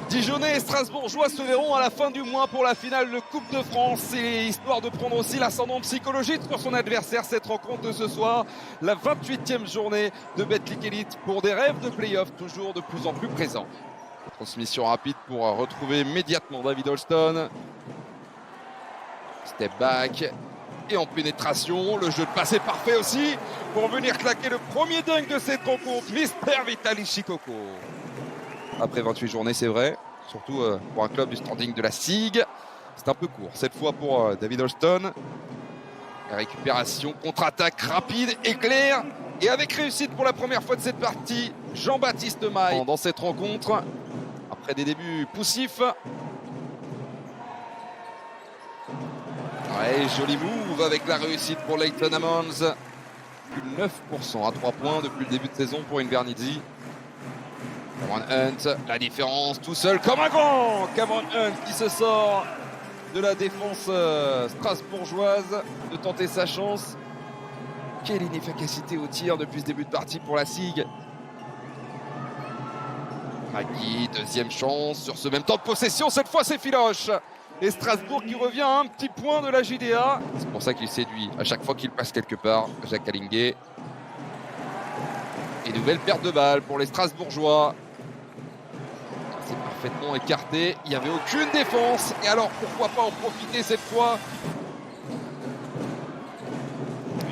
Dijonais et Strasbourgeois se verront à la fin du mois pour la finale de Coupe de France. Et histoire de prendre aussi l'ascendant psychologique sur son adversaire, cette rencontre de ce soir, la 28e journée de Betclic Elite pour des rêves de play-off toujours de plus en plus présents. Transmission rapide pour retrouver immédiatement David Holston. Step back et en pénétration, le jeu de passe est parfait aussi pour venir claquer le premier dunk de cette rencontre, Mister Vitaly Shikoko. Après 28 journées, c'est vrai, surtout pour un club du standing de la SIG. C'est un peu court, cette fois pour David Holston. La récupération, contre-attaque rapide, éclair, et avec réussite pour la première fois de cette partie, Jean-Baptiste Maille dans cette rencontre. Après des débuts poussifs. Ouais, joli move avec la réussite pour Leighton Ammons. Plus 9% à 3 points depuis le début de saison pour Invernizzi. Cameron Hunt, la différence tout seul comme un grand. Cameron Hunt qui se sort de la défense strasbourgeoise de tenter sa chance. Quelle inefficacité au tir depuis ce début de partie pour la SIG. Magui, deuxième chance sur ce même temps de possession. Cette fois, c'est Filoche. Et Strasbourg qui revient à un petit point de la JDA. C'est pour ça qu'il séduit à chaque fois qu'il passe quelque part. Jacques Alingé. Et nouvelle perte de balle pour les Strasbourgeois. C'est parfaitement écarté. Il n'y avait aucune défense. Et alors, pourquoi pas en profiter cette fois?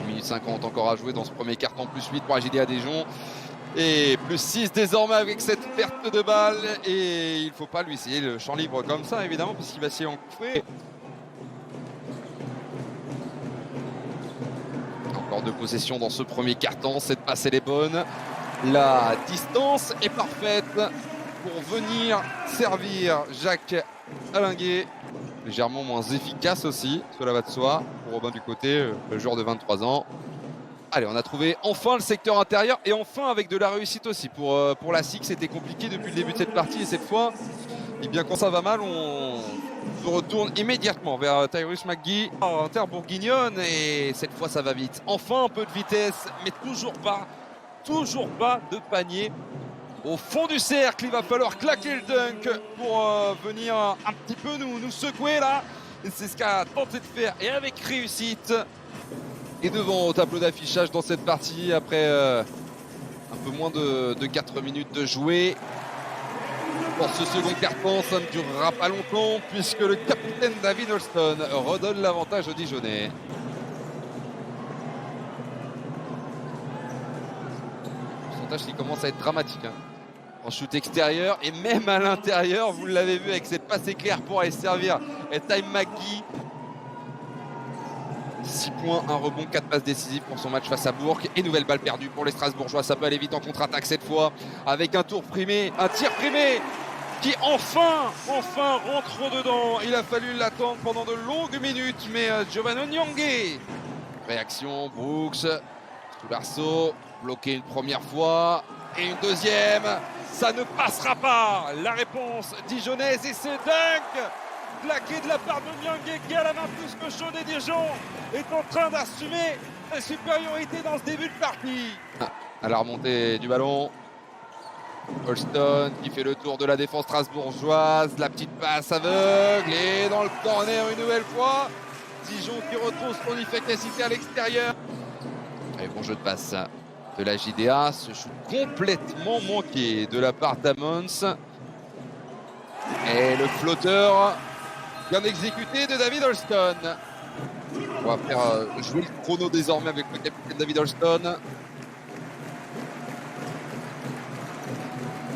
1 minute 50 encore à jouer dans ce premier carton. Plus 8 pour la JDA Dijon. Et plus 6 désormais avec cette perte de balle. Et il ne faut pas lui essayer le champ libre comme ça, évidemment, puisqu'il va s'y engouffrer. Encore de possession dans ce premier carton. Cette passe, elle est bonne. La distance est parfaite pour venir servir Jacques Alingé. Légèrement moins efficace aussi, cela va de soi. Pour Robin du côté, le joueur de 23 ans. Allez, on a trouvé enfin le secteur intérieur et enfin avec de la réussite aussi. Pour la SIG, c'était compliqué depuis le début de cette partie et cette fois, eh bien, quand ça va mal, on se retourne immédiatement vers Tyrus McGee. Inter-bourguignonne et cette fois, ça va vite. Enfin, un peu de vitesse, mais toujours pas de panier. Au fond du cercle, il va falloir claquer le dunk pour venir un petit peu nous secouer là. Et c'est ce qu'a tenté de faire et avec réussite. Et devant au tableau d'affichage dans cette partie après un peu moins de 4 minutes de jouer. Pour ce second carton, ça ne durera pas longtemps puisque le capitaine David Holston redonne l'avantage aux Dijonnais. Pourcentage qui commence à être dramatique. En shoot extérieur et même à l'intérieur, vous l'avez vu avec cette passe éclair pour aller servir et Time McGee. 6 points, 1 rebond, 4 passes décisives pour son match face à Bourg. Et nouvelle balle perdue pour les Strasbourgeois. Ça peut aller vite en contre-attaque cette fois. Avec un tir primé qui enfin rentre dedans. Il a fallu l'attendre pendant de longues minutes. Mais Giovanni Onyangé. Réaction, Brooks. Sous l'arceau. Bloqué une première fois. Et une deuxième. Ça ne passera pas. La réponse dijonnaise et c'est dunk. Claqué de la part de Nyangé qui a la main plus que chaude et Dijon est en train d'assumer la supériorité dans ce début de partie. À la remontée du ballon, Holston qui fait le tour de la défense strasbourgeoise, la petite passe aveugle et dans le corner une nouvelle fois. Dijon qui retrouve son efficacité à l'extérieur. Et bon jeu de passe de la JDA, ce shoot complètement manqué de la part d'Ammons. Et le flotteur bien exécuté de David Holston. On va faire jouer le chrono désormais avec le capitaine David Holston.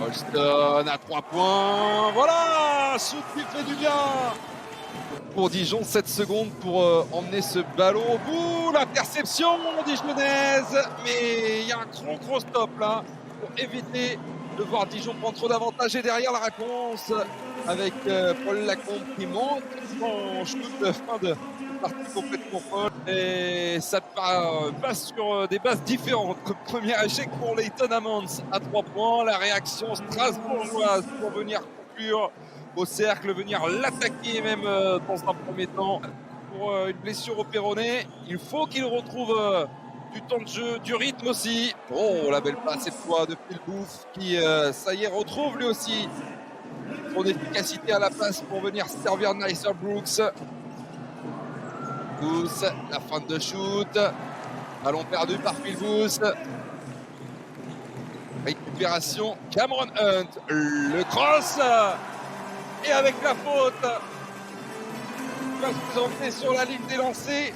Holston à 3 points. Voilà, shoot qui fait du bien. Pour Dijon, 7 secondes pour emmener ce ballon au bout. L'interception dijonnaise. Mais il y a un gros stop là pour éviter de voir Dijon prendre trop d'avantages. Et derrière la réponse avec Paul Lacombe qui monte en shoot de fin de partie complètement folle. Et ça passe sur des bases différentes. Premier échec pour Leighton Ammons à 3 points. La réaction strasbourgeoise pour venir conclure au cercle, venir l'attaquer même dans un premier temps. Pour une blessure au péroné, il faut qu'il retrouve du temps de jeu, du rythme aussi. Oh, la belle passe cette fois de Phil Booth qui, ça y est, retrouve lui aussi son efficacité à la passe pour venir servir Nyser Brooks. Booth, la fin de shoot. Ballon perdu par Phil Booth. Récupération, Cameron Hunt. Le cross. Et avec la faute, il va se présenter sur la ligne des lancers.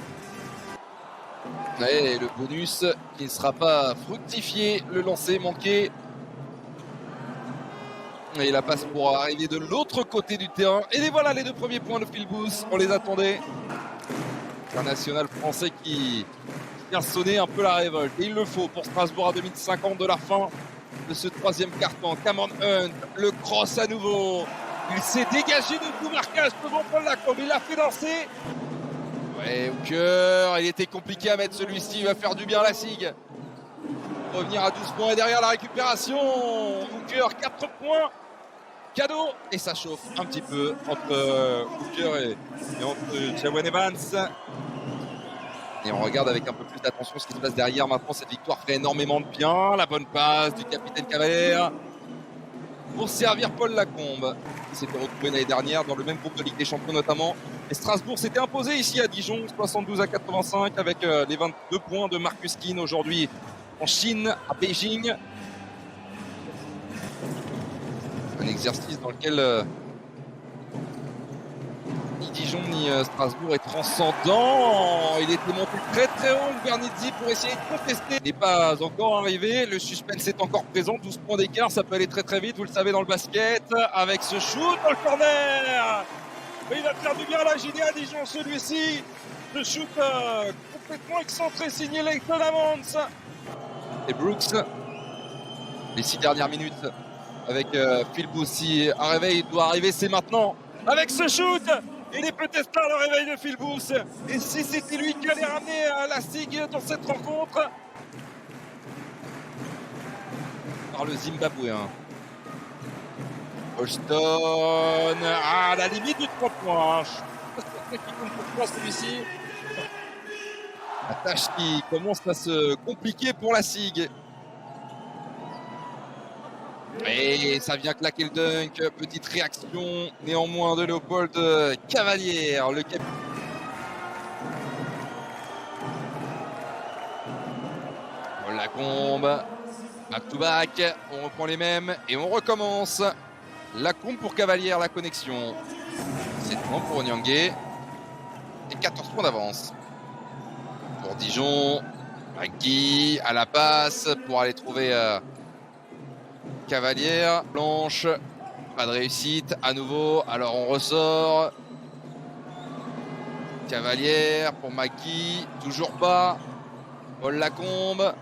Et le bonus qui ne sera pas fructifié. Le lancer manqué. Et la passe pour arriver de l'autre côté du terrain. Et les voilà les deux premiers points de Phil Booth. On les attendait. International français qui vient sonner un peu la révolte. Et il le faut pour Strasbourg à 2050 de la fin de ce troisième carton. Cameron Hunt, le cross à nouveau. Il s'est dégagé de tout marquage devant Paul Lacombe. Il l'a fait danser. Ouais, Hooker, il était compliqué à mettre celui-ci. Il va faire du bien à la SIG. Revenir à 12 points et derrière la récupération. Hooker, 4 points. Cadeau. Et ça chauffe un petit peu entre Hooker et entre Jawan Evans. Et on regarde avec un peu plus d'attention ce qui se passe derrière. Maintenant, cette victoire fait énormément de bien. La bonne passe du capitaine Cavalier pour servir Paul Lacombe, qui s'était retrouvé l'année dernière dans le même groupe de Ligue des Champions notamment. Et Strasbourg s'était imposé ici à Dijon, 72-85, avec les 22 points de Marcus Keane aujourd'hui en Chine, à Beijing. Un exercice dans lequel ni Dijon ni Strasbourg est transcendant. Il était monté très très haut, le Bernizzi, pour essayer de contester. Il n'est pas encore arrivé, le suspense est encore présent, 12 points d'écart, ça peut aller très très vite, vous le savez dans le basket, avec ce shoot dans le corner. Mais il va faire du bien à la JD à Dijon celui-ci. Le shoot complètement excentré, signé Leighton Amons. Et Brooks, les 6 dernières minutes avec Phil Booth. Si un réveil doit arriver, c'est maintenant. Avec ce shoot, il est peut-être là le réveil de Phil Booth. Et si c'était lui qui allait ramener la SIG dans cette rencontre. Par le Zimbabwéen. Holston, à la limite du 3 points. Je suis pas sûr qu'il compte pour celui-ci. La tâche qui commence à se compliquer pour la SIG. Et ça vient claquer le dunk. Petite réaction néanmoins de Léopold Cavalier, le capitaine. Paul Lacombe, back to back. On reprend les mêmes et on recommence. Lacombe pour Cavalier, la connexion. 7 points pour Onyangue. Et 14 points d'avance. Pour Dijon, Magui à la passe pour aller trouver Cavalier. Blanche, pas de réussite à nouveau. Alors on ressort. Cavalier pour Magui, toujours pas. Paul Lacombe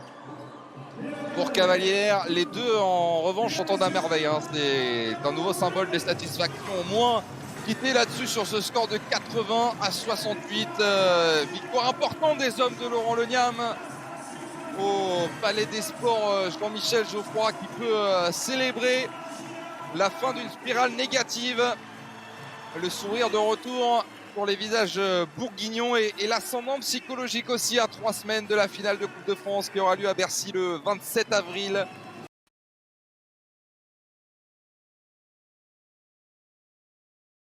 pour Cavalier. Les deux en revanche sont en merveille. Hein. C'est un nouveau symbole de satisfaction au moins. Quitté là-dessus sur ce score de 80-68. Victoire importante des hommes de Laurent Leniam au Palais des Sports. Jean-Michel Geoffroy qui peut célébrer la fin d'une spirale négative. Le sourire de retour pour les visages bourguignons et l'ascendant psychologique aussi à 3 semaines de la finale de Coupe de France qui aura lieu à Bercy le 27 avril.